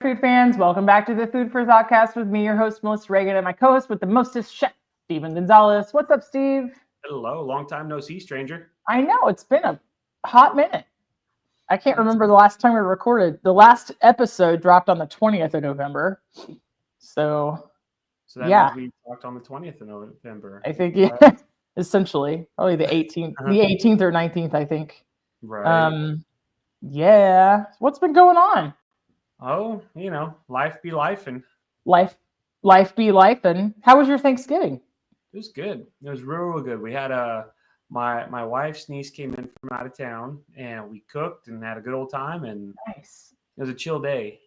food fans, welcome back to the Food for Thoughtcast with me, your host, Melissa Reagan, and my co-host with the mostest chef, Steven Gonzalez. What's up, Steve? Hello, long time no see, stranger. I know, it's been a hot minute. I can't remember the last time we recorded. The last episode dropped on the 20th of November. So that yeah. means we talked on the 20th of November. I think, essentially, probably the 18th, the 18th or 19th, I think. Right. Yeah. What's been going on? Oh, life be life, and Life be life. And how was your Thanksgiving? it was good. It was real good. We had my wife's niece came in from out of town, and we cooked and had a good old time, and Nice. it was a chill day.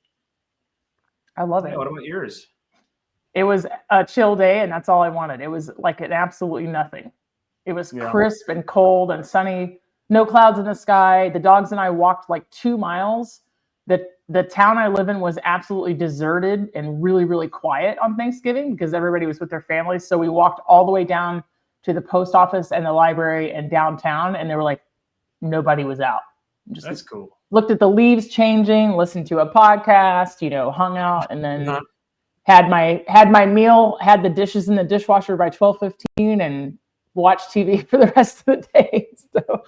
I love it. What about yours? It was a chill day, and that's all I wanted. It was like an absolutely nothing. It was crisp and cold and sunny, no clouds in the sky. The dogs and I walked like 2 miles. The town I live in was absolutely deserted and really, really quiet on Thanksgiving because everybody was with their families. So we walked all the way down to the post office and the library and downtown, and they were like, nobody was out. That's cool. Looked at the leaves changing, listened to a podcast, hung out, and then had my meal, had the dishes in the dishwasher by 12:15, and watched TV for the rest of the day. So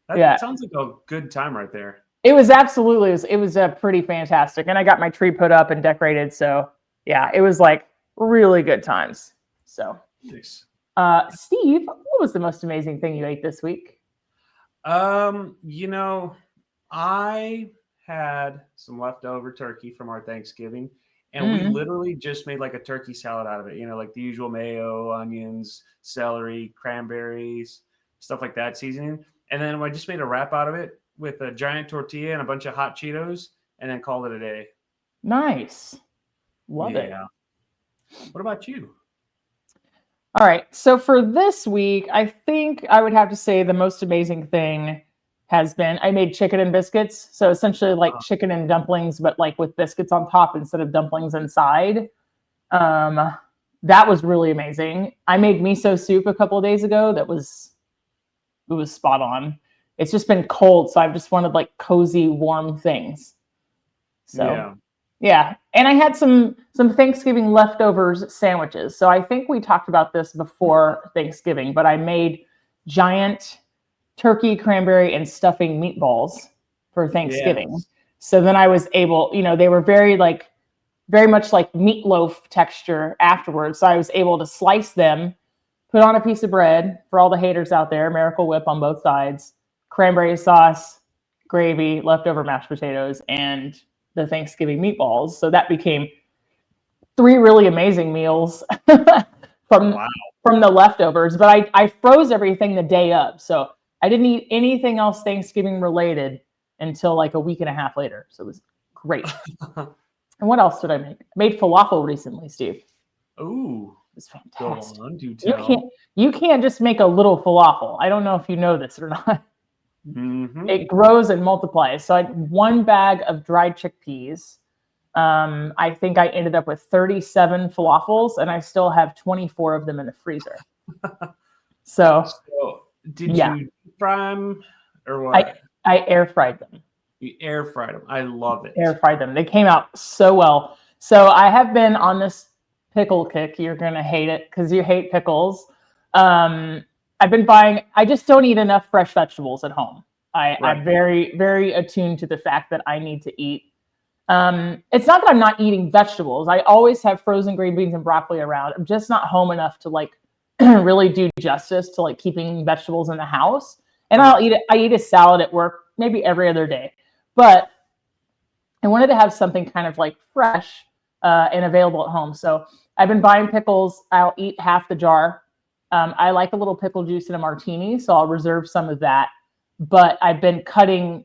that sounds like a good time right there. It was absolutely, it was pretty fantastic. And I got my tree put up and decorated. So yeah, it was like really good times. So nice. Steve, what was the most amazing thing you ate this week? I had some leftover turkey from our Thanksgiving, and we literally just made like a turkey salad out of it. Like the usual mayo, onions, celery, cranberries, stuff like that, seasoning. And then I just made a wrap out of it with a giant tortilla and a bunch of hot Cheetos, and then called it a day. Nice. Love it. What about you? All right. So for this week, I think I would have to say the most amazing thing has been I made chicken and biscuits. So essentially like chicken and dumplings, but like with biscuits on top instead of dumplings inside. That was really amazing. I made miso soup a couple of days ago. It was spot on. It's just been cold, so I've just wanted like cozy, warm things. So yeah. And I had some Thanksgiving leftovers sandwiches. So I think we talked about this before Thanksgiving, but I made giant turkey, cranberry, and stuffing meatballs for Thanksgiving. Yes. So then I was able, they were very much like meatloaf texture afterwards. So I was able to slice them, put on a piece of bread for all the haters out there, Miracle Whip on both sides, cranberry sauce, gravy, leftover mashed potatoes, and the Thanksgiving meatballs. So that became 3 really amazing meals from the leftovers. But I froze everything the day of. So I didn't eat anything else Thanksgiving related until like a week and a half later. So it was great. And what else did I make? I made falafel recently, Steve. Ooh. It's fantastic. Go on, do tell. You can't just make a little falafel. I don't know if you know this or not. Mm-hmm. It grows and multiplies. So I had 1 bag of dried chickpeas. I think I ended up with 37 falafels, and I still have 24 of them in the freezer. So did you fry them or what? I air fried them. You air fried them. I love it. Air fried them. They came out so well. So I have been on this pickle kick. You're going to hate it because you hate pickles. I've been buying, I just don't eat enough fresh vegetables at home. I'm very, very attuned to the fact that I need to eat. It's not that I'm not eating vegetables. I always have frozen green beans and broccoli around. I'm just not home enough to like really do justice to like keeping vegetables in the house. And I eat a salad at work maybe every other day. But I wanted to have something kind of like fresh and available at home. So I've been buying pickles. I'll eat half the jar. I like a little pickle juice in a martini, so I'll reserve some of that. But I've been cutting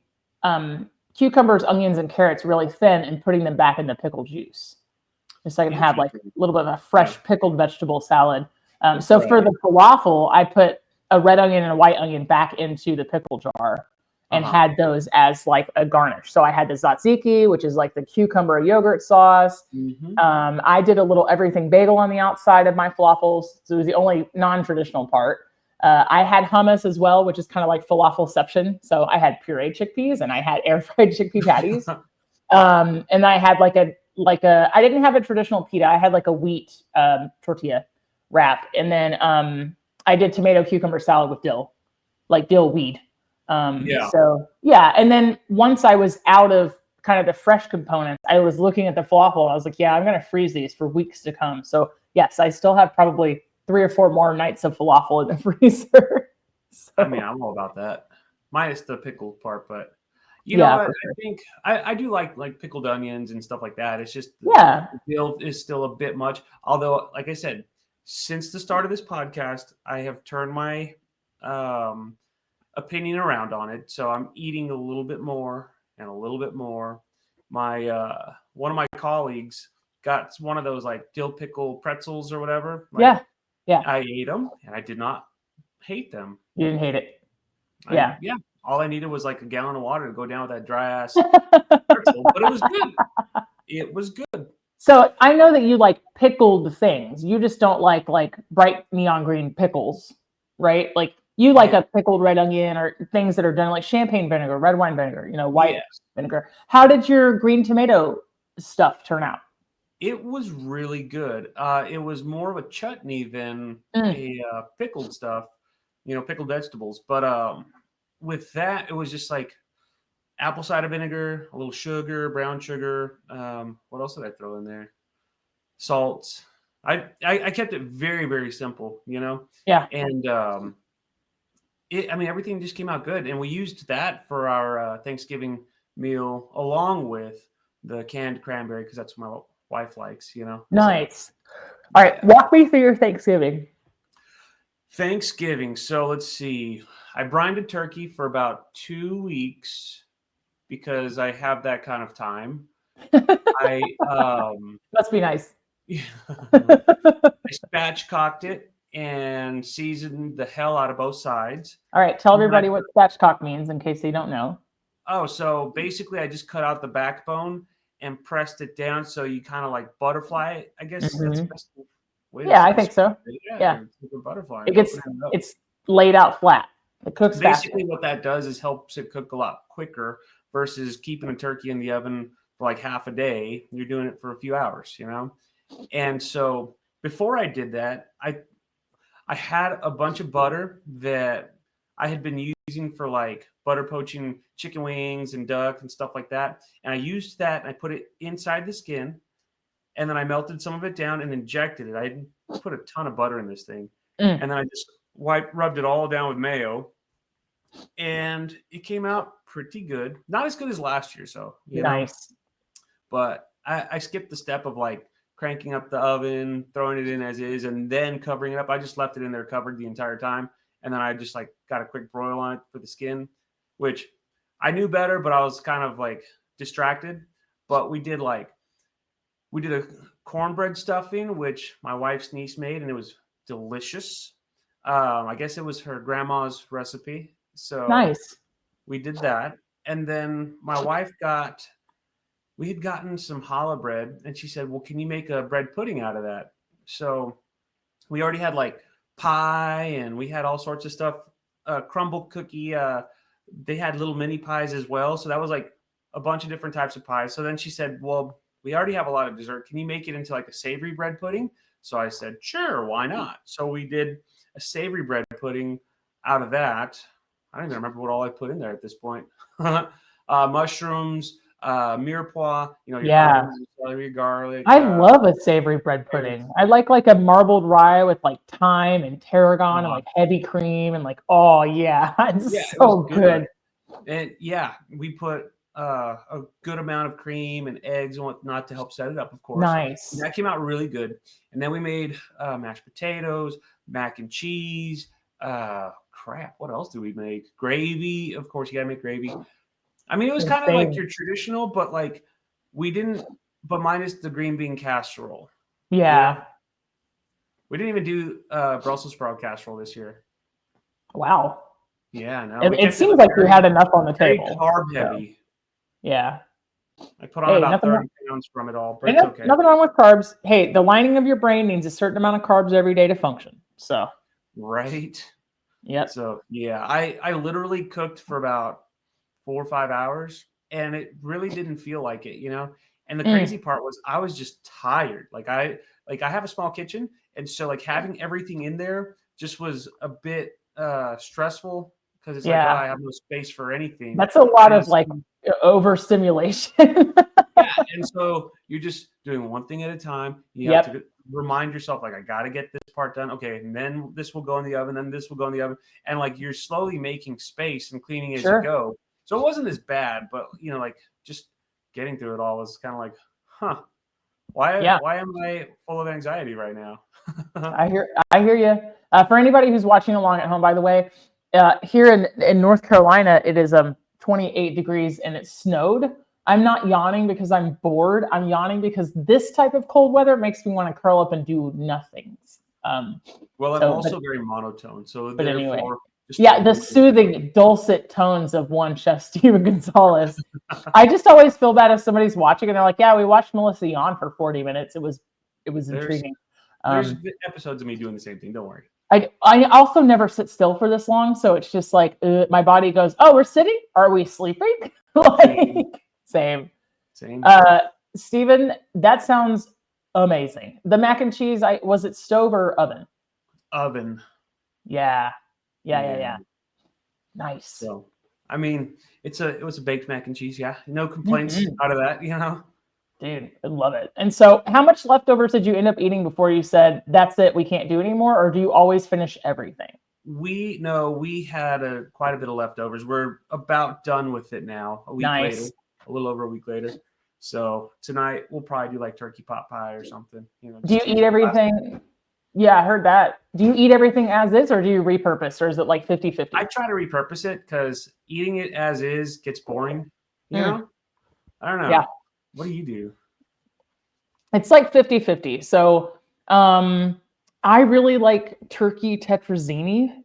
cucumbers, onions, and carrots really thin and putting them back in the pickle juice. Just so I can have like a little bit of a fresh pickled vegetable salad. So for the falafel, I put a red onion and a white onion back into the pickle jar and had those as like a garnish. So I had the tzatziki, which is like the cucumber yogurt sauce. I did a little everything bagel on the outside of my falafels. So it was the only non-traditional part. I had hummus as well, which is kind of like falafelception. So I had pureed chickpeas and I had air fried chickpea patties. And I had like a I didn't have a traditional pita. I had like a wheat tortilla wrap, and then I did tomato cucumber salad with dill, like dill weed. So yeah, and then once I was out of kind of the fresh components, I was looking at the falafel and I was like, yeah, I'm gonna freeze these for weeks to come. So yes, I still have probably 3 or 4 more nights of falafel in the freezer. So, I mean, I'm all about that, minus the pickle part, but you know what? sure. I think I do like pickled onions and stuff like that. It's just Yeah. the dill is still a bit much. Although, like I said, since the start of this podcast, I have turned my opinion around on it. So I'm eating a little bit more and a little bit more. My one of my colleagues got one of those like dill pickle pretzels or whatever. Like, yeah. I ate them and I did not hate them. You didn't hate it. Yeah. All I needed was like a gallon of water to go down with that dry ass pretzel, but it was good. It was good. So I know that you like pickled things. You just don't like bright neon green pickles, right? Like you like a pickled red onion or things that are done like champagne vinegar, red wine vinegar, white vinegar. How did your green tomato stuff turn out? It was really good. It was more of a chutney than a pickled stuff, pickled vegetables. But with that, it was just like apple cider vinegar, a little sugar, brown sugar. What else did I throw in there? Salt. I kept it very, very simple, Yeah. And everything just came out good. And we used that for our Thanksgiving meal along with the canned cranberry because that's what my wife likes, Nice. All right. Walk me through your Thanksgiving. So let's see. I brined a turkey for about 2 weeks because I have that kind of time. I must be nice. I spatchcocked it and seasoned the hell out of both sides. All right, tell everybody what spatchcock means in case they don't know. Oh, so basically I just cut out the backbone and pressed it down so you kind of like butterfly it. I guess that's the best way. Yeah, I think so. Yeah. Butterfly. It's laid out flat. It cooks basically faster. What that does is helps it cook a lot quicker versus keeping a turkey in the oven for like half a day. You're doing it for a few hours, And so before I did that, I had a bunch of butter that I had been using for like butter poaching chicken wings and duck and stuff like that. And I used that and I put it inside the skin and then I melted some of it down and injected it. I put a ton of butter in this thing. And then I just rubbed it all down with mayo and it came out pretty good. Not as good as last year. So, nice. But I skipped the step of like cranking up the oven, throwing it in as is, and then covering it up. I just left it in there covered the entire time. And then I just like got a quick broil on it for the skin, which I knew better, but I was kind of like distracted. But we did a cornbread stuffing, which my wife's niece made, and it was delicious. I guess it was her grandma's recipe. So nice. We did that. And then my wife we had gotten some challah bread and she said, well, can you make a bread pudding out of that? So we already had like pie and we had all sorts of stuff, crumble cookie. They had little mini pies as well. So that was like a bunch of different types of pies. So then she said, well, we already have a lot of dessert. Can you make it into like a savory bread pudding? So I said, sure, why not? So we did a savory bread pudding out of that. I don't even remember what all I put in there at this point. Mushrooms, mirepoix, your celery, garlic. I love a savory bread pudding. I like a marbled rye with like thyme and tarragon and like heavy cream and like, oh yeah, it's so good. And we put a good amount of cream and eggs and whatnot to help set it up, of course. Nice. And that came out really good. And then we made mashed potatoes, mac and cheese. What else did we make? Gravy. Of course, you gotta make gravy. I mean, it was kind of like your traditional, but like but minus the green bean casserole. Yeah. We didn't even do Brussels sprout casserole this year. Wow. Yeah, no. It seems like you had enough on the table. Carb heavy. Yeah. I put on about 30 pounds from it all, but it's okay. Nothing wrong with carbs. Hey, the lining of your brain needs a certain amount of carbs every day to function. So. Right. Yep. So yeah, I literally cooked for about 4 or 5 hours and it really didn't feel like it, you know? And the Mm. crazy part was I was just tired. Like I have a small kitchen, and so like having everything in there just was a bit stressful because it's like, oh, Yeah. I have no space for anything. That's a lot And of like overstimulation. yeah, and so you're just doing one thing at a time. You have Yep. to remind yourself, like, I got to get this part done. Okay, and then this will go in the oven, then this will go in the oven, and like you're slowly making space and cleaning as you Sure. go. So it wasn't as bad, but you know, like just getting through it all was kind of like, huh, Yeah. why am I full of anxiety right now? I hear you. For anybody who's watching along at home, by the way, here in North Carolina, it is 28 degrees and it snowed. I'm not yawning because I'm bored. I'm yawning because this type of cold weather makes me want to curl up and do nothing. Well, I'm So, also very monotone, so but anyway, therefore, just yeah, the soothing, dulcet tones of one Chef Steven Gonzalez. I just always feel bad if somebody's watching and they're like, "Yeah, we watched Melissa yawn for 40 minutes. It was intriguing." There's episodes of me doing the same thing. Don't worry. I also never sit still for this long, so it's just like my body goes, "Oh, we're sitting. Are we sleeping?" Like same. Steven, that sounds amazing. The mac and cheese, was it stove or oven? Oven. Yeah. Nice. So, I mean, it was a baked mac and cheese. Yeah, no complaints out of that. You know. Dude, I love it. And so how much leftovers did you end up eating before you said, that's it, we can't do anymore? Or do you always finish everything? We had quite a bit of leftovers. We're about done with it now. A little over a week later. So tonight we'll probably do like turkey pot pie or something. You know, do you eat everything? Yeah, I heard that. Do you eat everything as is or do you repurpose or is it like 50-50? I try to repurpose it because eating it as is gets boring. You know? I don't know. Yeah. What do you do? It's like 50-50. So I really like turkey tetrazzini.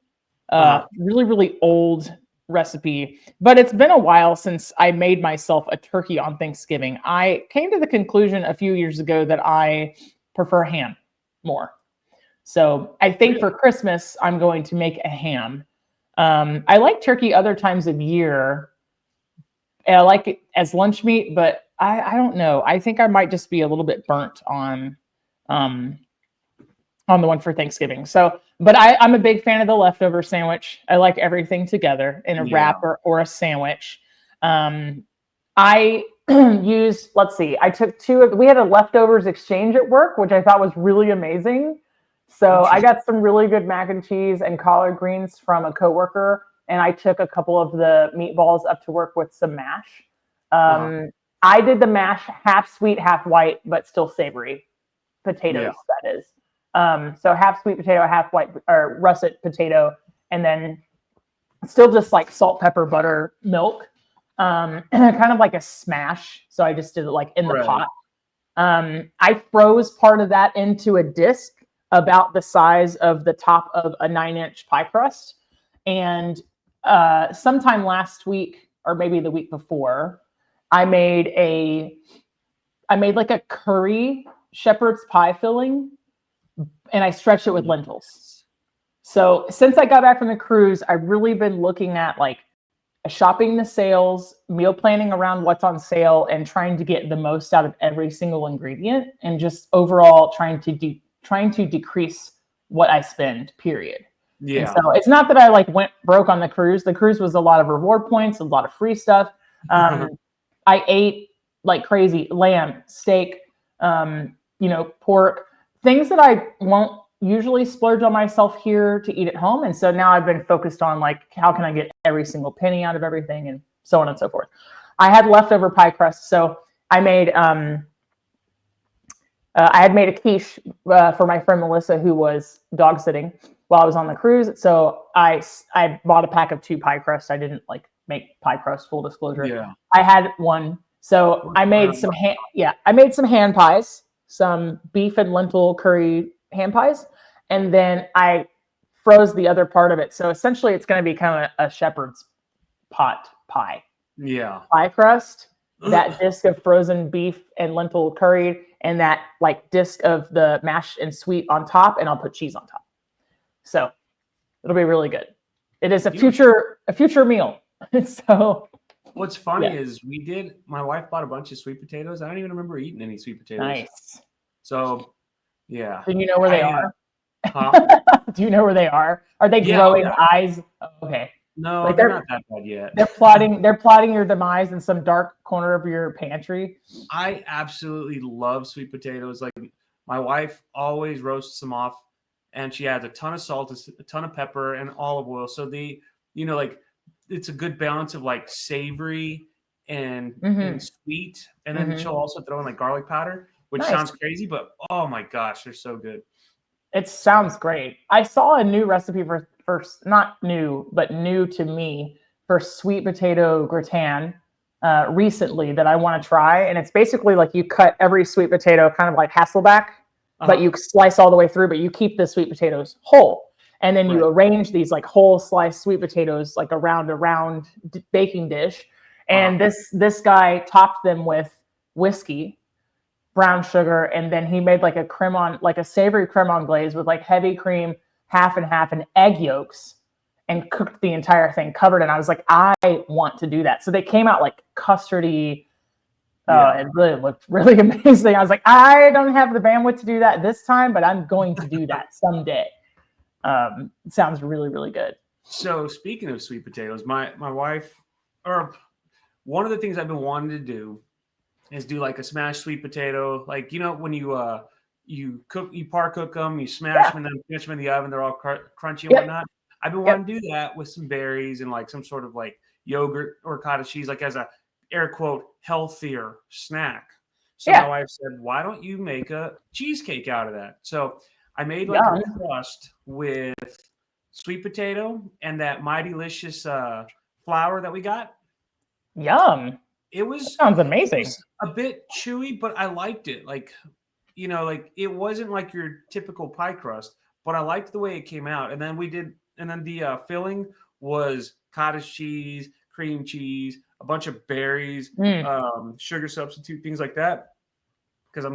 Really, really old recipe, but it's been a while since I made myself a turkey on Thanksgiving. I came to the conclusion a few years ago that I prefer ham more. So I think for Christmas, I'm going to make a ham. I like turkey other times of year. And I like it as lunch meat, but I don't know. I think I might just be a little bit burnt on the one for Thanksgiving. So, but I'm a big fan of the leftover sandwich. I like everything together in a wrap or a sandwich. I used, let's see, I took we had a leftovers exchange at work, which I thought was really amazing. So I got some really good mac and cheese and collard greens from a coworker, and I took a couple of the meatballs up to work with some mash. I did the mash half sweet, half white, but still savory potatoes, that is. So half sweet potato, half white or russet potato, and then still just like salt, pepper, butter, milk, kind of like a smash. So I just did it like in the pot. I froze part of that into a disc about the size of the top of a 9-inch pie crust. And sometime last week, or maybe the week before, I made like a curry shepherd's pie filling, and I stretched it with lentils. So since I got back from the cruise, I've really been looking at like shopping the sales, meal planning around what's on sale, and trying to get the most out of every single ingredient, and just overall trying to decrease what I spend, period. Yeah. And so it's not that I like went broke on the cruise. The cruise was a lot of reward points, a lot of free stuff. I ate like crazy: lamb, steak, pork, things that I won't usually splurge on myself here to eat at home. And so now I've been focused on like, how can I get every single penny out of everything, and so on and so forth. I had leftover pie crust. So I made, I had made a quiche for my friend Melissa, who was dog sitting while I was on the cruise. So I bought a pack of 2 pie crusts. I didn't like make pie crust, full disclosure. Yeah. I had one. So I made some hand pies, some beef and lentil curry hand pies, and then I froze the other part of it. So essentially it's going to be kind of a shepherd's pot pie. Yeah. Pie crust, that disc of frozen beef and lentil curry, and that like disc of the mashed and sweet on top, and I'll put cheese on top. So it'll be really good. It is a future meal. So what's funny Yeah. is my wife bought a bunch of sweet potatoes. I don't even remember eating any sweet potatoes. Nice. So, yeah. Do you know where they are? Huh? Do you know where they are? Are they Yeah, oh, growing yeah. eyes? Oh, okay. No, Like they're not that bad yet. They're plotting your demise in some dark corner of your pantry. I absolutely love sweet potatoes. Like my wife always roasts them off, and she adds a ton of salt, a ton of pepper, and olive oil. So like it's a good balance of like savory and sweet. And then she'll also throw in like garlic powder, which sounds crazy, but oh my gosh, they're so good. It sounds great. I saw a new recipe for not new, but new to me for sweet potato gratin recently that I want to try. And it's basically like you cut every sweet potato kind of like Hasselback, but you slice all the way through, but you keep the sweet potatoes whole. And then you arrange these like whole sliced sweet potatoes like around a round baking dish. And this guy topped them with whiskey, brown sugar, and then he made like a savory creme anglaise with like heavy cream, half and half, and egg yolks, and cooked the entire thing covered. And I was like, I want to do that. So they came out like custardy. It really looked really amazing. I was like, I don't have the bandwidth to do that this time, but I'm going to do that someday. It sounds really, really good. So speaking of sweet potatoes, my wife, or one of the things I've been wanting to do is do like a smashed sweet potato. Like, when you par cook them, you smash them, and then finish them in the oven. They're all crunchy and whatnot. I've been wanting to do that with some berries and like some sort of like yogurt or cottage cheese, like as a air quote healthier snack. So my wife said, why don't you make a cheesecake out of that? So I made like a crust with sweet potato and that Mighty-licious flour that we got. Yum. That sounds amazing. It was a bit chewy, but I liked it. Like, like it wasn't like your typical pie crust, but I liked the way it came out. And then the filling was cottage cheese, cream cheese, a bunch of berries, sugar substitute, things like that. Because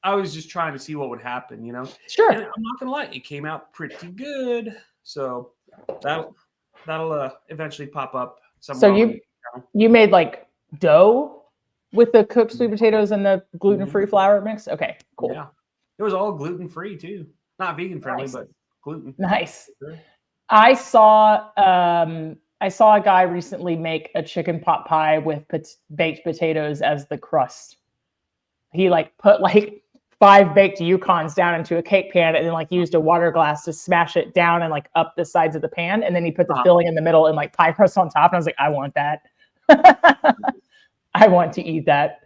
I was just trying to see what would happen, Sure. And I'm not gonna lie, it came out pretty good. So that'll eventually pop up somewhere. So you made like dough with the cooked sweet potatoes and the gluten-free flour mix? Okay, cool. Yeah. It was all gluten-free too. Not vegan friendly, but gluten. Nice. Sure. I saw a guy recently make a chicken pot pie with baked potatoes as the crust. He like put like 5 baked Yukons down into a cake pan and then like used a water glass to smash it down and like up the sides of the pan. And then he put the filling in the middle and like pie crust on top. And I was like, I want that. I want to eat that.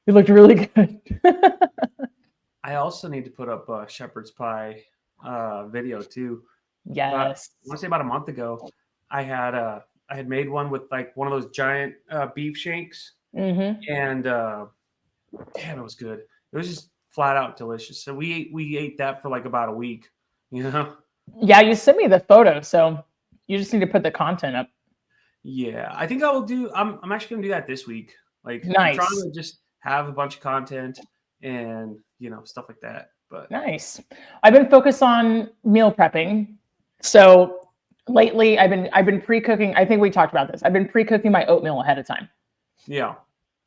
It looked really good. I also need to put up a shepherd's pie video too. Yes. I want to say about a month ago, I had made one with like one of those giant beef shanks, and damn, it was good. It was just flat out delicious. So we ate that for like about a week. Yeah, you sent me the photo, so you just need to put the content up. Yeah, I think I will do. I'm actually gonna do that this week. Like, nice. I'm trying to just have a bunch of content and stuff like that. But nice. I've been focused on meal prepping. So lately, I've been pre-cooking. I think we talked about this. I've been pre-cooking my oatmeal ahead of time. Yeah.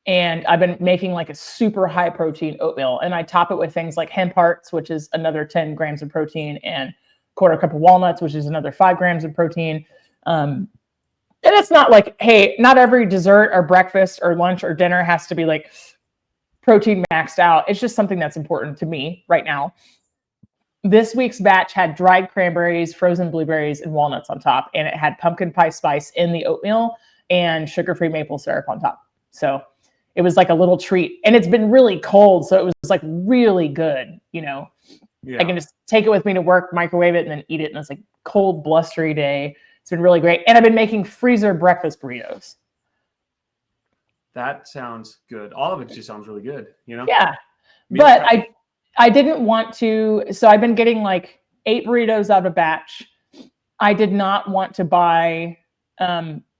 And I've been making like a super high protein oatmeal, and I top it with things like hemp hearts, which is another 10 grams of protein, and 1/4 cup of walnuts, which is another 5 grams of protein. And it's not like, hey, not every dessert or breakfast or lunch or dinner has to be like protein maxed out. It's just something that's important to me right now. This week's batch had dried cranberries, frozen blueberries, and walnuts on top, and it had pumpkin pie spice in the oatmeal and sugar-free maple syrup on top. So it was like a little treat, and it's been really cold, so it was like really good. Yeah. I can just take it with me to work, microwave it, and then eat it. And it's like cold, blustery day. It's been really great, and I've been making freezer breakfast burritos. That sounds good. All of it just sounds really good. Yeah, but I didn't want to. So I've been getting like 8 burritos out of a batch. I did not want to buy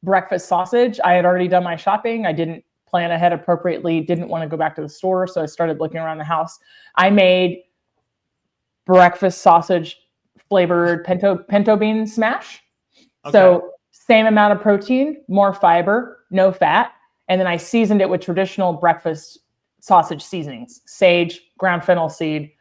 breakfast sausage. I had already done my shopping. I didn't plan ahead appropriately. Didn't want to go back to the store, so I started looking around the house. I made breakfast sausage flavored pinto bean smash. Okay. So Same amount of protein, more fiber, no fat. And then I seasoned it with traditional breakfast sausage seasonings, sage, ground fennel seed,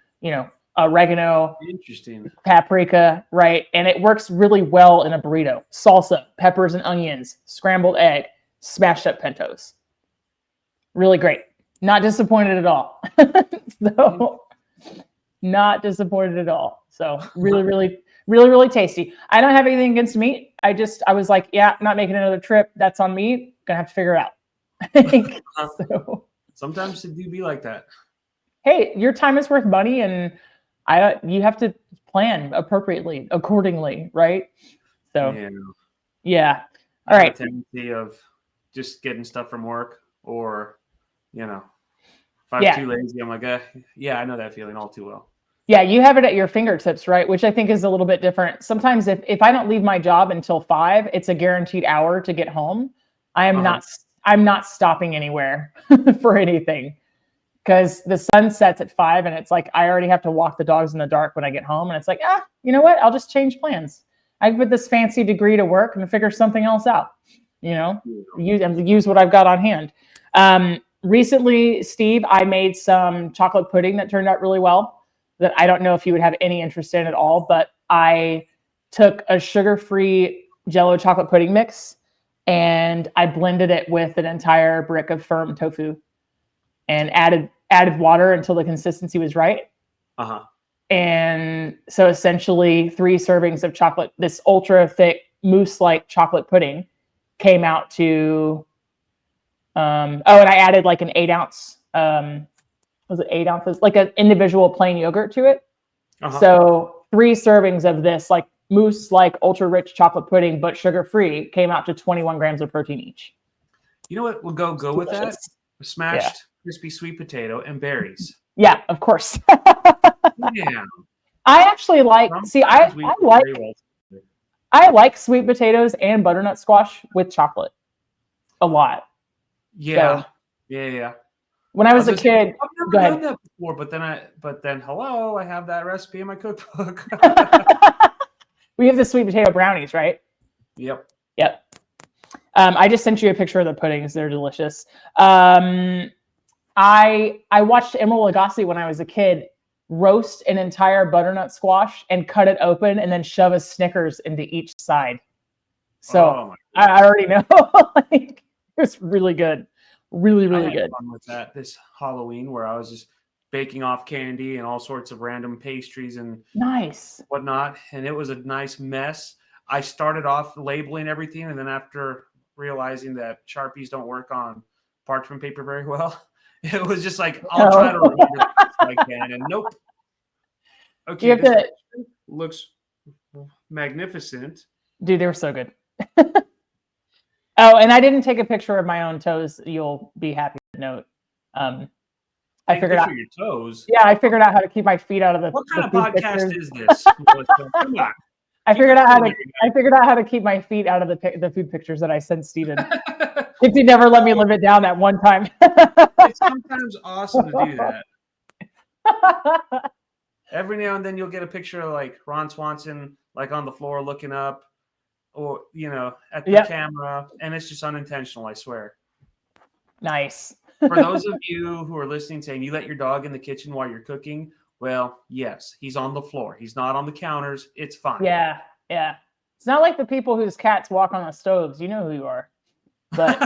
oregano, Interesting. paprika, right? And it works really well in a burrito. Salsa, peppers and onions, scrambled egg, smashed up pintos. Really great. Not disappointed at all. So, not disappointed at all. So really, really, really, really tasty. I don't have anything against meat. I was like, yeah, not making another trip. That's on me. Gonna have to figure it out. So, sometimes it do be like that. Hey, your time is worth money, and you have to plan appropriately, accordingly, right? So, yeah. All right. Tendency of just getting stuff from work, or if I'm too lazy, I'm like, I know that feeling all too well. Yeah, you have it at your fingertips, right? Which I think is a little bit different. Sometimes if I don't leave my job until 5, it's a guaranteed hour to get home. I'm not stopping anywhere for anything, because the sun sets at 5 and it's like I already have to walk the dogs in the dark when I get home. And it's like, you know what? I'll just change plans. I put this fancy degree to work and figure something else out. Use what I've got on hand. Recently, Steve, I made some chocolate pudding that turned out really well, that I don't know if you would have any interest in at all, but I took a sugar-free Jell-O chocolate pudding mix and I blended it with an entire brick of firm tofu and added water until the consistency was right. And so essentially 3 servings of chocolate, this ultra thick mousse-like chocolate pudding, came out to, and I added like an 8-ounce, was it 8 ounces? Like an individual plain yogurt to it. So 3 servings of this like mousse-like ultra rich chocolate pudding, but sugar-free, came out to 21 grams of protein each. You know what? We'll go with that. Smashed crispy sweet potato and berries. Yeah, of course. Yeah. I actually like. I like sweet potatoes and butternut squash with chocolate a lot. Yeah. So, yeah. When I was a kid, I've never done that before, but then hello, I have that recipe in my cookbook. We have the sweet potato brownies, right? Yep. I just sent you a picture of the puddings. They're delicious. I watched Emeril Lagasse when I was a kid roast an entire butternut squash and cut it open and then shove a Snickers into each side. So I already know. It was really good. Really, really good. Fun with that this Halloween, where I was just baking off candy and all sorts of random pastries and whatnot, and it was a nice mess. I started off labeling everything, and then after realizing that Sharpies don't work on parchment paper very well, it was just like, I'll try to remember as I can, and nope. Okay, this looks magnificent. Dude, they were so good. Oh, and I didn't take a picture of my own toes. You'll be happy to note. I figured out your toes. Yeah, I figured out how to keep my feet out of the. What kind of podcast is this? Come on. I figured out how to keep my feet out of the food pictures that I sent Steven. He never let me live it down that one time. It's sometimes awesome to do that. Every now and then you'll get a picture of like Ron Swanson like on the floor looking up, or at the camera, and it's just unintentional, I swear. Nice. For those of you who are listening saying you let your dog in the kitchen while you're cooking, well, yes, he's on the floor. He's not on the counters. It's fine. Yeah. It's not like the people whose cats walk on the stoves. You know who you are. But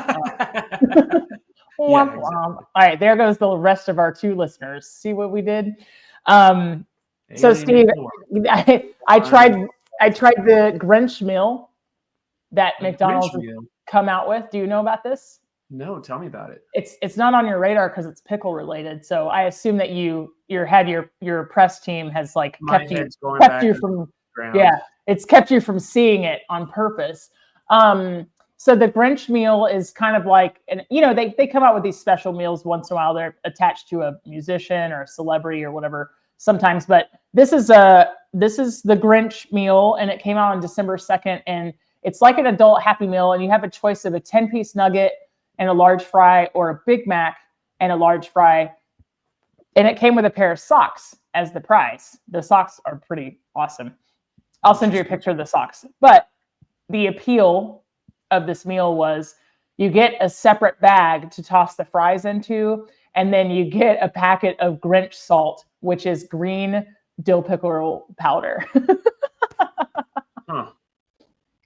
Exactly. All right, there goes the rest of our 2 listeners. See what we did? So Steve, I tried the Grinch meal that McDonald's come out with. Do you know about this? No, tell me about it. It's not on your radar because it's pickle related. So I assume that your press team has like kept you from it's kept you from seeing it on purpose. So the Grinch meal is kind of like, and they come out with these special meals once in a while. They're attached to a musician or a celebrity or whatever sometimes, but this is the Grinch meal, and it came out on December 2nd, and it's like an adult Happy Meal, and you have a choice of a 10-piece nugget and a large fry, or a Big Mac and a large fry. And it came with a pair of socks as the prize. The socks are pretty awesome. I'll send you a picture of the socks. But the appeal of this meal was you get a separate bag to toss the fries into, and then you get a packet of Grinch salt, which is green dill pickle powder. Huh.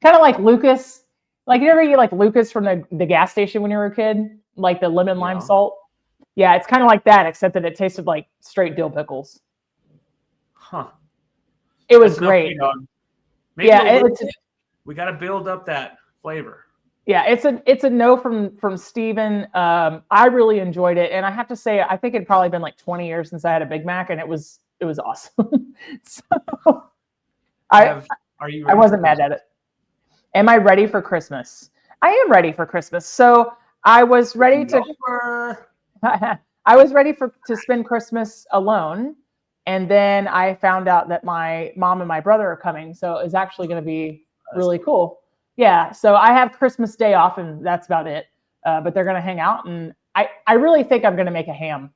Kind of like Lucas. Like, you ever eat like Lucas from the gas station when you were a kid? Like the lemon lime salt? Yeah, it's kind of like that, except that it tasted like straight dill pickles. Huh. It was great. Maybe we got to build up that flavor. Yeah, it's a no from Steven. I really enjoyed it, and I have to say, I think it'd probably been like 20 years since I had a Big Mac, and it was awesome. So I wasn't mad at it. Am I ready for Christmas? I am ready for Christmas. So I was ready to spend Christmas alone, and then I found out that my mom and my brother are coming. So it's actually going to be really cool. Yeah. So I have Christmas Day off, and that's about it. But they're going to hang out, and I really think I'm going to make a ham.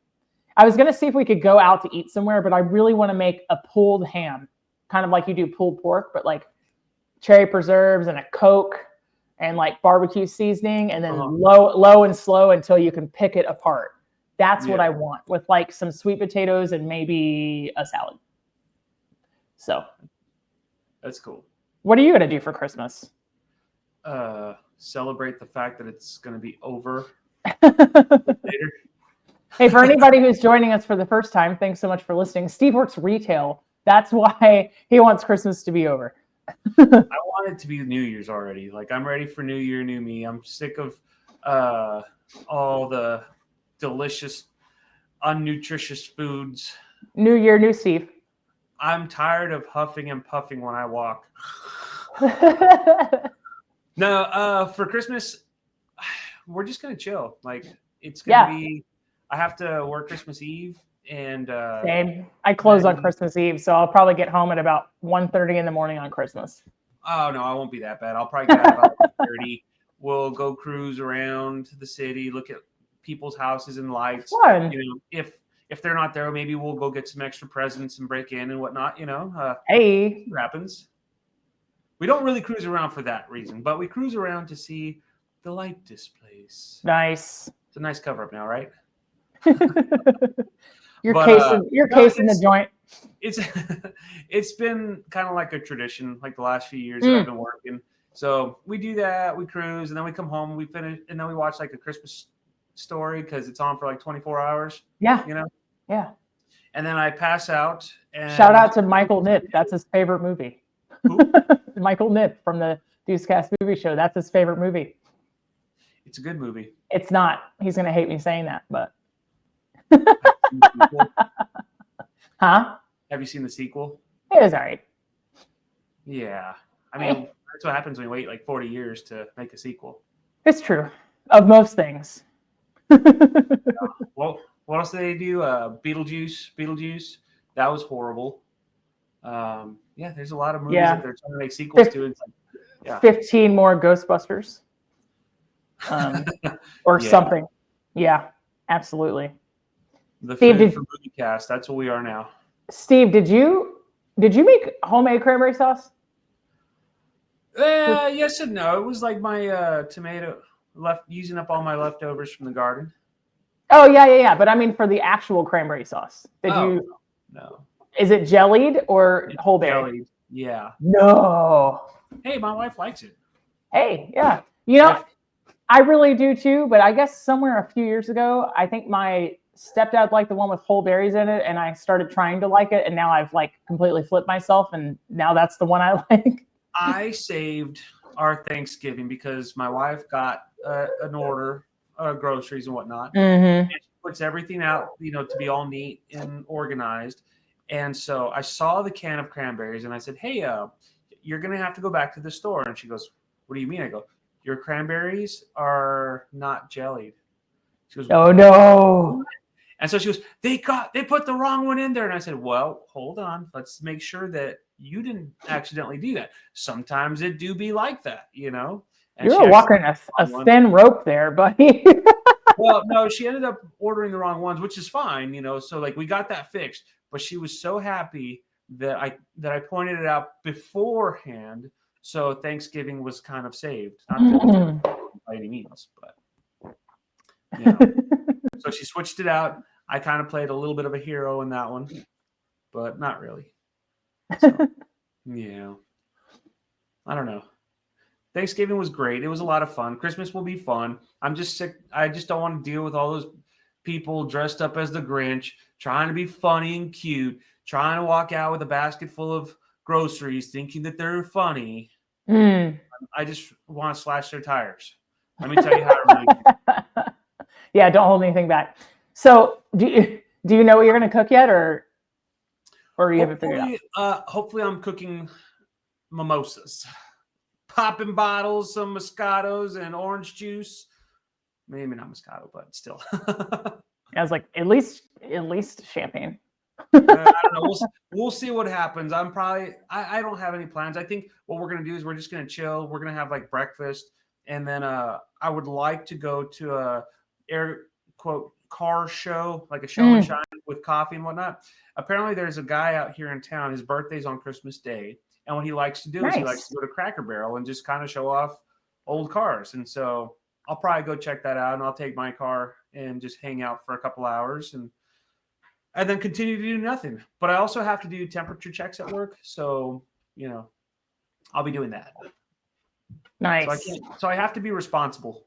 I was going to see if we could go out to eat somewhere, but I really want to make a pulled ham, kind of like you do pulled pork, but like cherry preserves and a Coke and like barbecue seasoning, and then low and slow until you can pick it apart. That's what I want, with like some sweet potatoes and maybe a salad. So that's cool. What are you going to do for Christmas? Celebrate the fact that it's going to be over later. Hey, for anybody who's joining us for the first time, thanks so much for listening. Steve works retail. That's why he wants Christmas to be over. I want it to be New Year's already. Like, I'm ready for New Year, new me. I'm sick of all the delicious, unnutritious foods. New Year, new Steve. I'm tired of huffing and puffing when I walk. No, for Christmas, we're just gonna chill. Like, it's gonna be. I have to work Christmas Eve, and same. I close on Christmas Eve, so I'll probably get home at about 1:30 in the morning on Christmas. Oh no, I won't be that bad. I'll probably get out about 1:30. We'll go cruise around the city, look at people's houses and lights. Fun. You know, if they're not there, maybe we'll go get some extra presents and break in and whatnot. You know, hey, it happens. We don't really cruise around for that reason, but we cruise around to see the light displays. Nice. It's a nice cover up now, right? You're casing the joint. It's been kind of like a tradition, like the last few years that I've been working. So we do that, we cruise, and then we come home, we finish, and then we watch like a Christmas Story because it's on for like 24 hours. Yeah. You know? Yeah. And then I pass out. And shout out to Michael Knipp. That's his favorite movie. Michael Knipp from the Deucecast movie show. That's his favorite movie. It's a good movie. It's not. He's going to hate me saying that, but. Huh? Have you seen the sequel? It was all right. Yeah. I mean, that's what happens when you wait like 40 years to make a sequel. It's true. Of most things. Well, what else did they do? Beetlejuice. That was horrible. Yeah, there's a lot of movies that they're trying to make sequels to. It's like, 15 more Ghostbusters. Or something. Yeah, absolutely. The food for Movie Cast. That's what we are now. Steve, did you make homemade cranberry sauce? Yes and no. It was like my tomato using up all my leftovers from the garden. Oh yeah. But I mean, for the actual cranberry sauce, did you? No. Is it jellied or whole berry? Jellied. Yeah. No. Hey, my wife likes it. Hey, yeah. You know, I really do too. But I guess somewhere a few years ago, I think my stepdad liked the one with whole berries in it, and I started trying to like it, and now I've like completely flipped myself, and now that's the one I like. I saved our Thanksgiving because my wife got an order, groceries and whatnot. Mm-hmm. And she puts everything out, to be all neat and organized. And so I saw the can of cranberries, and I said, "Hey, you're gonna have to go back to the store." And she goes, "What do you mean?" I go, "Your cranberries are not jellied." She goes, "Oh no!" And so she goes, "They put the wrong one in there." And I said, "Well, hold on. Let's make sure that you didn't accidentally do that. Sometimes it do be like that, And you're walking a thin rope there, buddy. Well, no, she ended up ordering the wrong ones, which is fine, So like we got that fixed, but she was so happy that I pointed it out beforehand So Thanksgiving was kind of saved. Not that by any means, but you know. So she switched it out. I kind of played a little bit of a hero in that one, but not really. So, yeah. I don't know. Thanksgiving was great. It was a lot of fun. Christmas will be fun. I'm just sick. I just don't want to deal with all those people dressed up as the Grinch, trying to be funny and cute, trying to walk out with a basket full of groceries, thinking that they're funny. I just want to slash their tires. Let me tell you how I really feel. Yeah, don't hold anything back. So, do you know what you're going to cook yet, or you haven't figured out? Hopefully, I'm cooking mimosas, popping bottles, some Moscatos and orange juice. Maybe not Moscato, but still. I was like, at least champagne. I don't know. We'll see what happens. I don't have any plans. I think what we're gonna do is we're just gonna chill. We're gonna have like breakfast, and then I would like to go to a air quote car show, like a show and shine with coffee and whatnot. Apparently, there's a guy out here in town. His birthday's on Christmas Day, and what he likes to do is he likes to go to Cracker Barrel and just kind of show off old cars. And so I'll probably go check that out, and I'll take my car and just hang out for a couple hours and then continue to do nothing. But I also have to do temperature checks at work, so I'll be doing that. Nice. So I have to be responsible.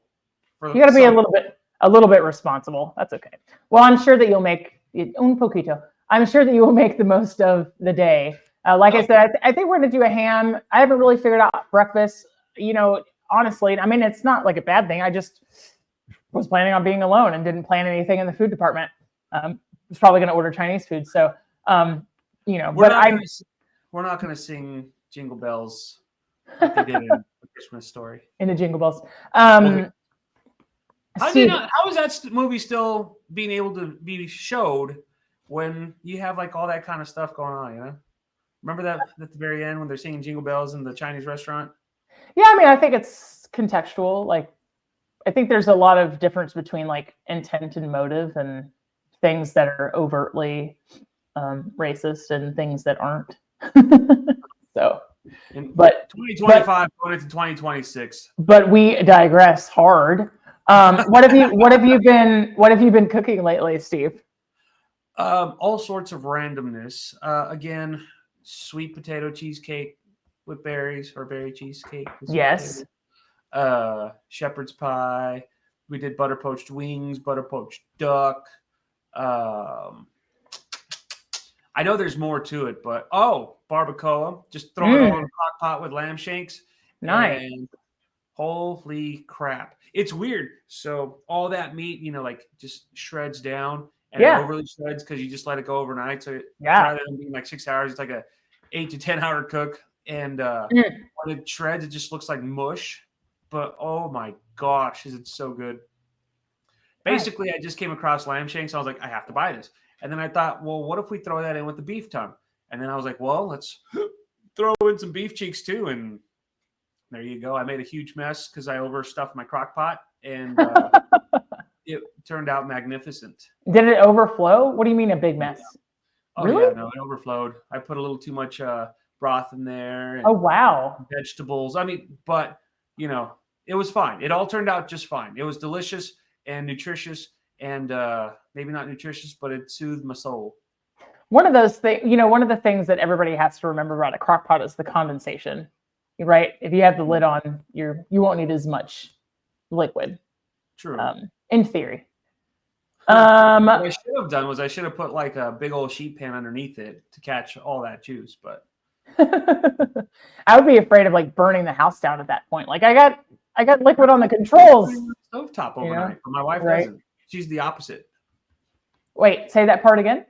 You got to be a little bit responsible. That's okay. Well, I'm sure that you'll make un poquito. I'm sure that you will make the most of the day. Like I said, I think we're going to do a ham. I haven't really figured out breakfast. Honestly, I mean, it's not like a bad thing. I just was planning on being alone and didn't plan anything in the food department. Was probably going to order Chinese food. So, we're not going to sing Jingle Bells like they did in the Christmas Story. In the Jingle Bells. How is that movie still being able to be showed when you have like all that kind of stuff going on? Remember that at the very end when they're singing Jingle Bells in the Chinese restaurant? Yeah, I mean, I think it's contextual. Like, I think there's a lot of difference between like intent and motive, and things that are overtly racist and things that aren't. But 2025 going into 2026. But we digress hard. What have you been cooking lately, Steve? All sorts of randomness. Again, sweet potato cheesecake with berries, or berry cheesecake. Yes. Shepherd's pie. We did butter poached wings, butter poached duck. I know there's more to it, but barbacoa. Just throw it all in a crock pot with lamb shanks. Nice. And holy crap. It's weird. So all that meat, like just shreds down and it overly shreds because you just let it go overnight. So rather than being like 6 hours, it's like a 8 to 10 hour cook. And when it shreds, it just looks like mush. But oh my gosh, is it so good. Basically, I just came across lamb shanks. I was like, I have to buy this. And then I thought, well, what if we throw that in with the beef tongue? And then I was like, well, let's throw in some beef cheeks too. And there you go. I made a huge mess because I overstuffed my crock pot, and it turned out magnificent. Did it overflow? What do you mean a big mess? Yeah. Oh, really? Yeah, no, it overflowed. I put a little too much broth in there. And wow. Vegetables. I mean, but, it was fine. It all turned out just fine. It was delicious and nutritious, and maybe not nutritious, but it soothed my soul. One of those things, one of the things that everybody has to remember about a crock pot is the condensation, right? If you have the lid on, you won't need as much liquid. True. In theory. What I should have done was I should have put like a big old sheet pan underneath it to catch all that juice, but I would be afraid of like burning the house down at that point. Like I got liquid on the controls. Stovetop overnight, but my wife doesn't. She's the opposite. Wait, say that part again.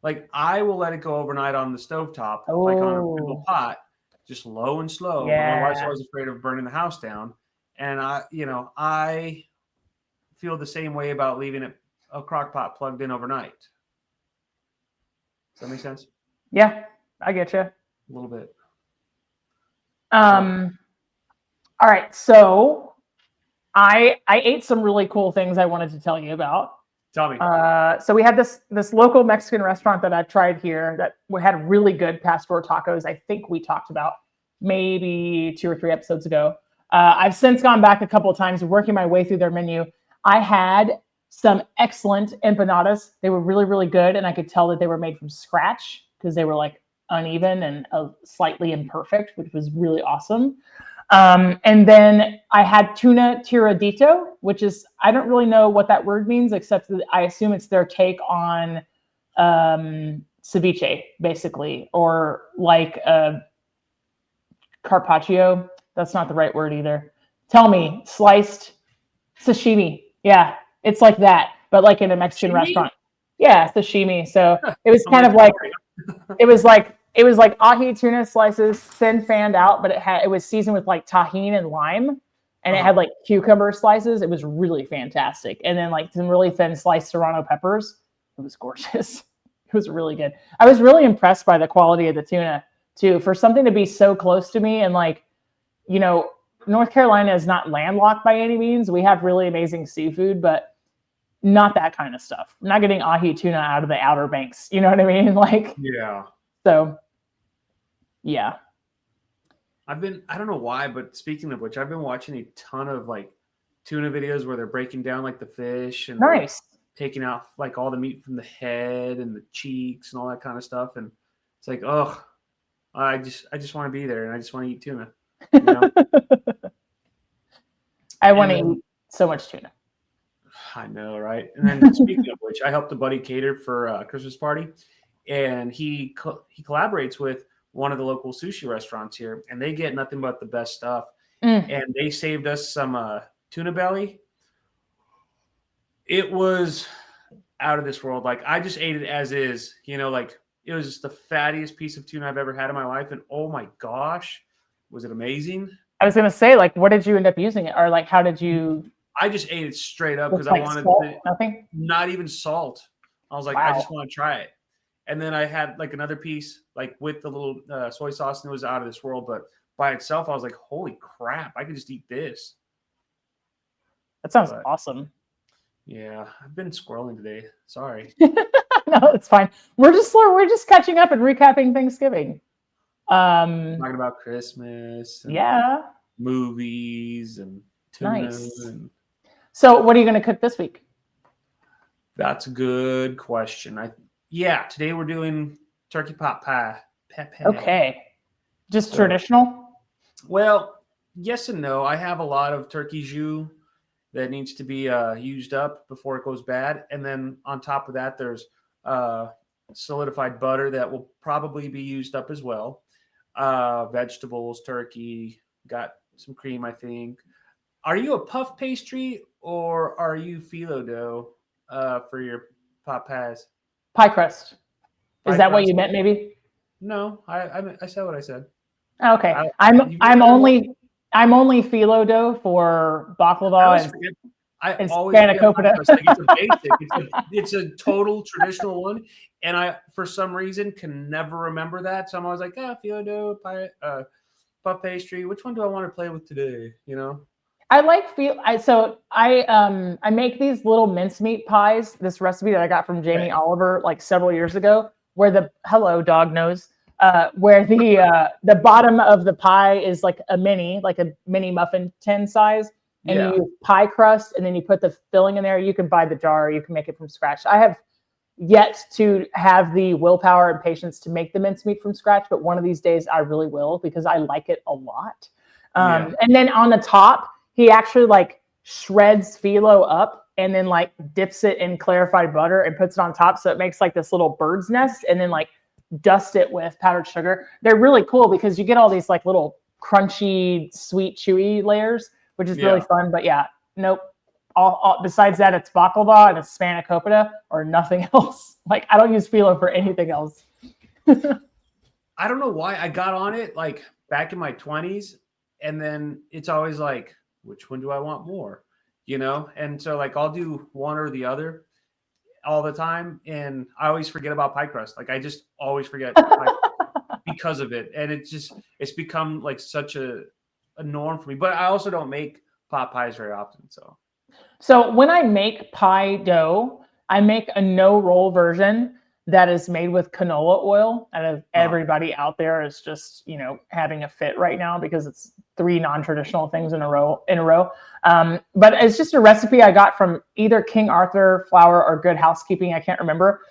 Like I will let it go overnight on the stovetop, like on a little pot, just low and slow. Yeah. But my wife's always afraid of burning the house down, and I feel the same way about leaving a crock pot plugged in overnight. Does that make sense? Yeah, I get you. A little bit. All right, so I ate some really cool things I wanted to tell you about. Tell me. So we had this local Mexican restaurant that I tried here that had really good pastor tacos. I think we talked about maybe 2 or 3 episodes ago. I've since gone back a couple of times, working my way through their menu. I had some excellent empanadas. They were really, really good, and I could tell that they were made from scratch because they were like uneven and slightly imperfect, which was really awesome. And then I had tuna tiradito, which is, I don't really know what that word means, except that I assume it's their take on ceviche, basically, or like carpaccio. That's not the right word either. Tell me, sliced sashimi. Yeah, it's like that, but like in a Mexican restaurant. Yeah, sashimi. So it was kind of like, it was like ahi tuna slices, thin fanned out, but it was seasoned with like tahini and lime, and it had like cucumber slices. It was really fantastic, and then like some really thin sliced serrano peppers. It was gorgeous. It was really good. I was really impressed by the quality of the tuna too, for something to be so close to me. And like, you know, North Carolina is not landlocked by any means. We have really amazing seafood, but not that kind of stuff. I'm not getting ahi tuna out of the Outer Banks. You know what I mean? Like, yeah. So, yeah. I don't know why, but speaking of which, I've been watching a ton of like tuna videos where they're breaking down like the fish and nice. taking out like all the meat from the head and the cheeks and all that kind of stuff. And it's like, oh, I just want to be there and I just want to eat tuna. You know? I want to eat so much tuna. I know, right? And then speaking of which, I helped a buddy cater for a Christmas party, and he collaborates with one of the local sushi restaurants here, and they get nothing but the best stuff. And they saved us some tuna belly. It was out of this world. Like, I just ate it as is, you know, like it was just the fattiest piece of tuna I've ever had in my life. And oh my gosh, was it amazing? I was going to say, like, what did you end up using it? Or like, how did you? I just ate it straight up because like I wanted nothing. Not even salt. I was like, wow. I just want to try it. And then I had like another piece, like with the little soy sauce, and it was out of this world. But by itself, I was like, holy crap, I could just eat this. That sounds awesome. Yeah, I've been squirreling today. Sorry. No, it's fine. We're just catching up and recapping Thanksgiving. Talking about Christmas. And yeah. Movies and tuna. Nice. So what are you going to cook this week? That's a good question. Today we're doing turkey pot pie. Okay. Just traditional? Well, yes and no. I have a lot of turkey jus that needs to be used up before it goes bad. And then on top of that, there's solidified butter that will probably be used up as well. Vegetables, turkey, got some cream, I think. Are you a puff pastry or are you phyllo dough for your pot pies? Pie crust. Is that what you meant? Maybe. No, I said what I said. Okay, I'm only phyllo dough for baklava and spanakopita. It's a basic. It's a total traditional one, and I for some reason can never remember that. So I'm always like, phyllo dough, pie, puff pastry. Which one do I want to play with today? You know. I like I make these little mincemeat pies. This recipe that I got from Jamie Oliver like several years ago, where the dog nose, where the bottom of the pie is like a mini muffin tin size, and you use pie crust, and then you put the filling in there. You can buy the jar, you can make it from scratch. I have yet to have the willpower and patience to make the mincemeat from scratch, but one of these days I really will because I like it a lot. And then on the top, he actually like shreds phyllo up and then like dips it in clarified butter and puts it on top. So it makes like this little bird's nest, and then like dust it with powdered sugar. They're really cool because you get all these like little crunchy, sweet, chewy layers, which is really fun. But nope. All besides that, it's baklava and it's spanakopita or nothing else. Like I don't use phyllo for anything else. I don't know why I got on it like back in my 20s, and then it's always like, which one do I want more? You know? And so like I'll do one or the other all the time. And I always forget about pie crust. Like I just always forget because of it. And it's become like such a norm for me. But I also don't make pot pies very often. So when I make pie dough, I make a no roll version. that is made with canola oil. And everybody out there is just, having a fit right now because it's 3 non-traditional things in a row. But it's just a recipe I got from either King Arthur flour or Good Housekeeping. I can't remember.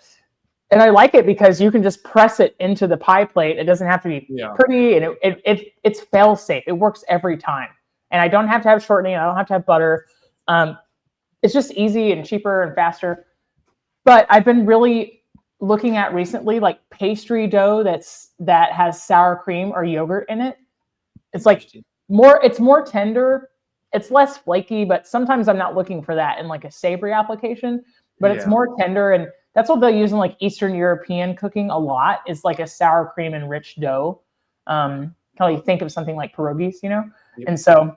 And I like it because you can just press it into the pie plate. It doesn't have to be pretty, and it's fail safe. It works every time. And I don't have to have shortening. I don't have to have butter. It's just easy and cheaper and faster. But I've been really looking at recently like pastry dough that has sour cream or yogurt in it. It's like it's more tender. It's less flaky, but sometimes I'm not looking for that in like a savory application, but it's more tender. And that's what they'll use in like Eastern European cooking a lot, is like a sour cream and rich dough. Probably think of something like pierogies, Yep. And so,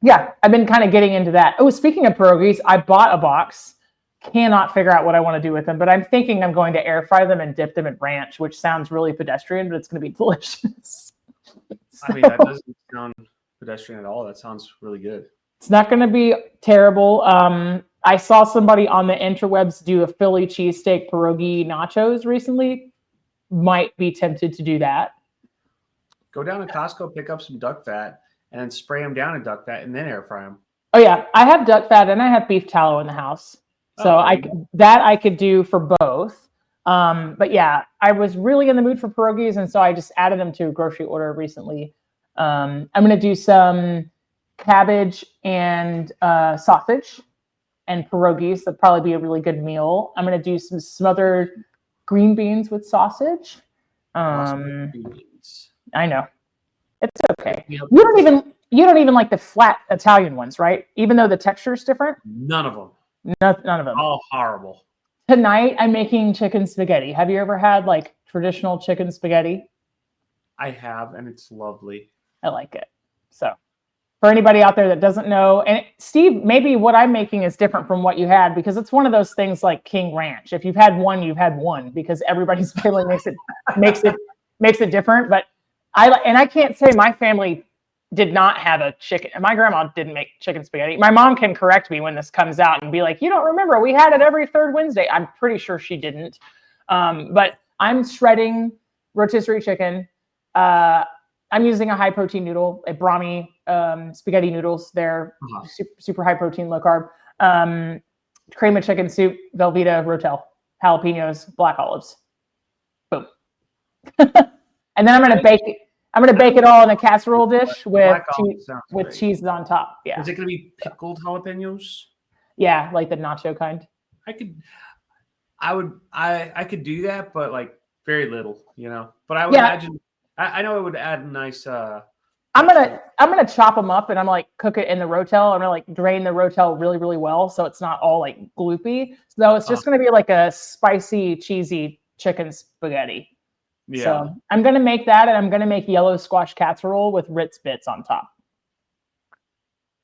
I've been kind of getting into that. Oh, speaking of pierogies, I bought a box. Cannot figure out what I want to do with them, but I'm thinking I'm going to air fry them and dip them in ranch, which sounds really pedestrian, but it's going to be delicious. I mean, that doesn't sound pedestrian at all. That sounds really good. It's not going to be terrible. I saw somebody on the interwebs do a Philly cheesesteak pierogi nachos recently. Might be tempted to do that. Go down to Costco, pick up some duck fat, and then spray them down in duck fat, and then air fry them. Oh yeah, I have duck fat and I have beef tallow in the house. So I could do for both. But yeah, I was really in the mood for pierogies, and so I just added them to a grocery order recently. I'm going to do some cabbage and sausage and pierogies. That'll probably be a really good meal. I'm going to do some smothered green beans with sausage. I know. It's okay. You don't even like the flat Italian ones, right? Even though the texture is different? None of them. None of them. All horrible. Tonight, I'm making chicken spaghetti. Have you ever had like traditional chicken spaghetti? I have, and it's lovely. I like it. So for anybody out there that doesn't know, and Steve, maybe what I'm making is different from what you had, because it's one of those things like King Ranch. If you've had one, you've had one, because everybody's family makes it different. But I can't say my family did not have a chicken. My grandma didn't make chicken spaghetti. My mom can correct me when this comes out and be like, you don't remember, we had it every third Wednesday. I'm pretty sure she didn't. But I'm shredding rotisserie chicken. I'm using a high protein noodle, a Brahmi spaghetti noodles. They're super high protein, low carb. Cream of chicken soup, Velveeta, Rotel, jalapenos, black olives. Boom. And then I'm going to bake it. I'm going to bake it all in a casserole dish with cheese on top. Yeah. Is it going to be pickled jalapenos? Yeah, like the nacho kind. I could do that, but like very little, But I would imagine. I know it would add a nice. I'm gonna chop them up and I'm like cook it in the Rotel. I'm gonna like drain the Rotel really, really well so it's not all like gloopy. So it's just gonna be like a spicy, cheesy chicken spaghetti. Yeah. So I'm going to make that, and I'm going to make yellow squash casserole with Ritz bits on top.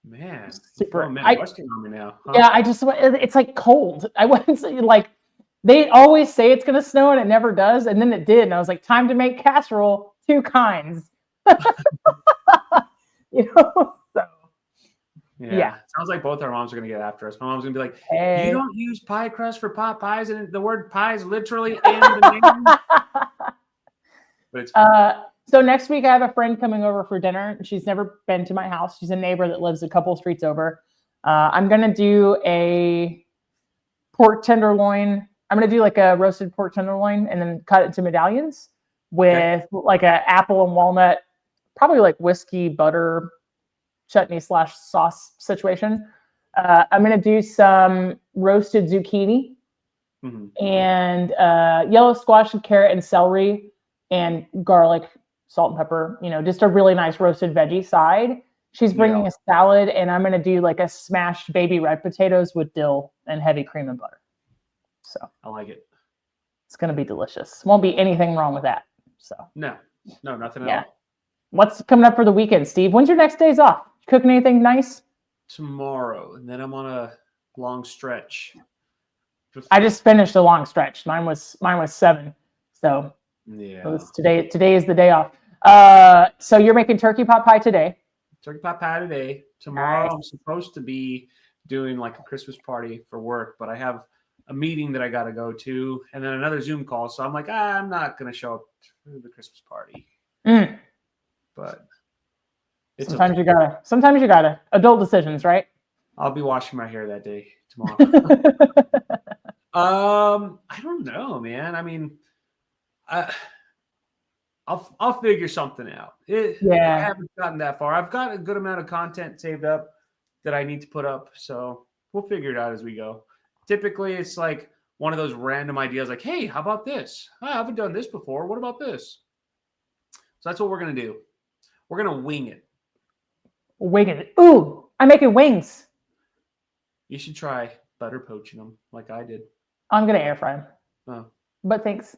Man, super. Western on me now. Huh? Yeah, it's like cold. I wouldn't say like, they always say it's going to snow and it never does. And then it did. And I was like, time to make casserole, 2 kinds. So. Yeah. Sounds like both our moms are going to get after us. My mom's going to be like, hey, you don't use pie crust for pot pies. And the word pie is literally in the name. But it's so next week I have a friend coming over for dinner. She's never been to my house. She's a neighbor that lives a couple streets over. I'm going to do a pork tenderloin. I'm going to do like a roasted pork tenderloin and then cut it into medallions with like an apple and walnut, probably like whiskey, butter, chutney / sauce situation. I'm going to do some roasted zucchini and yellow squash and carrot and celery and garlic, salt and pepper, just a really nice roasted veggie side. She's bringing a salad, and I'm going to do like a smashed baby red potatoes with dill and heavy cream and butter. So I like it. It's going to be delicious. Won't be anything wrong with that. So no, nothing at all. What's coming up for the weekend, Steve? When's your next days off? Cooking anything nice? Tomorrow, and then I'm on a long stretch. I just finished a long stretch. Mine was 7. So yeah. Today is the day off. So you're making turkey pot pie today. Turkey pot pie today. Tomorrow I'm supposed to be doing like a Christmas party for work, but I have a meeting that I got to go to, and then another Zoom call. So I'm like, I'm not going to show up to the Christmas party. But it's sometimes you gotta adult decisions, right? I'll be washing my hair that day tomorrow. I don't know, man. I mean, I'll figure something out. I haven't gotten that far. I've got a good amount of content saved up that I need to put up, so we'll figure it out as we go. Typically, it's like one of those random ideas, like, "Hey, how about this? I haven't done this before. What about this?" So that's what we're gonna do. We're gonna wing it. Wing it. Ooh, I'm making wings. You should try butter poaching them, like I did. I'm gonna air fry them. Oh, but thanks.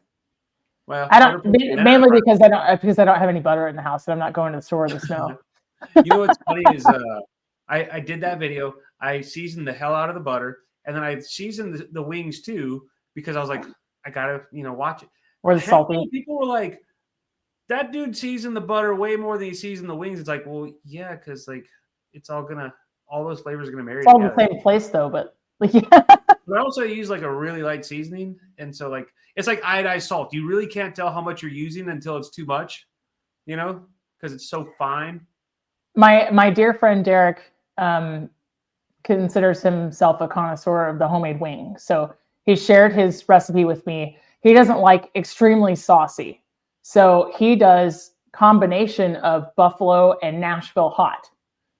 Well, I don't mainly because I don't have any butter in the house, and I'm not going to the store in the snow. You know what's funny is I did that video. I seasoned the hell out of the butter, and then I seasoned the wings too because I was like, I gotta watch it. Or the salty. People were like, that dude seasoned the butter way more than he seasoned the wings. It's like, well, yeah, because like it's all those flavors are gonna marry. It's all the same place though, but yeah. But I also use like a really light seasoning, and so like it's like iodized salt. You really can't tell how much you're using until it's too much, because it's so fine. My dear friend Derek considers himself a connoisseur of the homemade wing, so he shared his recipe with me. He doesn't like extremely saucy, so he does combination of buffalo and Nashville hot.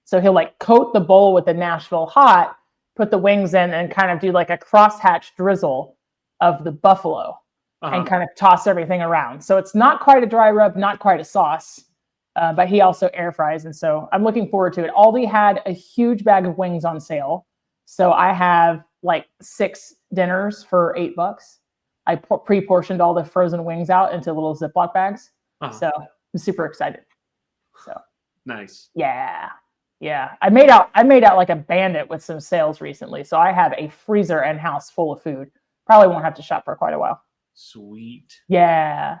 So he'll like coat the bowl with the Nashville hot, put the wings in, and kind of do like a crosshatch drizzle of the buffalo and kind of toss everything around. So it's not quite a dry rub, not quite a sauce, but he also air fries. And so I'm looking forward to it. Aldi had a huge bag of wings on sale. So I have like 6 dinners for $8. I pre-portioned all the frozen wings out into little Ziploc bags. So I'm super excited. So nice. Yeah, I made out like a bandit with some sales recently. So I have a freezer and house full of food. Probably won't have to shop for quite a while. Sweet. Yeah.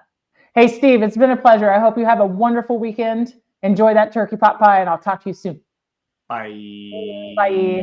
Hey, Steve, it's been a pleasure. I hope you have a wonderful weekend. Enjoy that turkey pot pie, and I'll talk to you soon. Bye. Bye.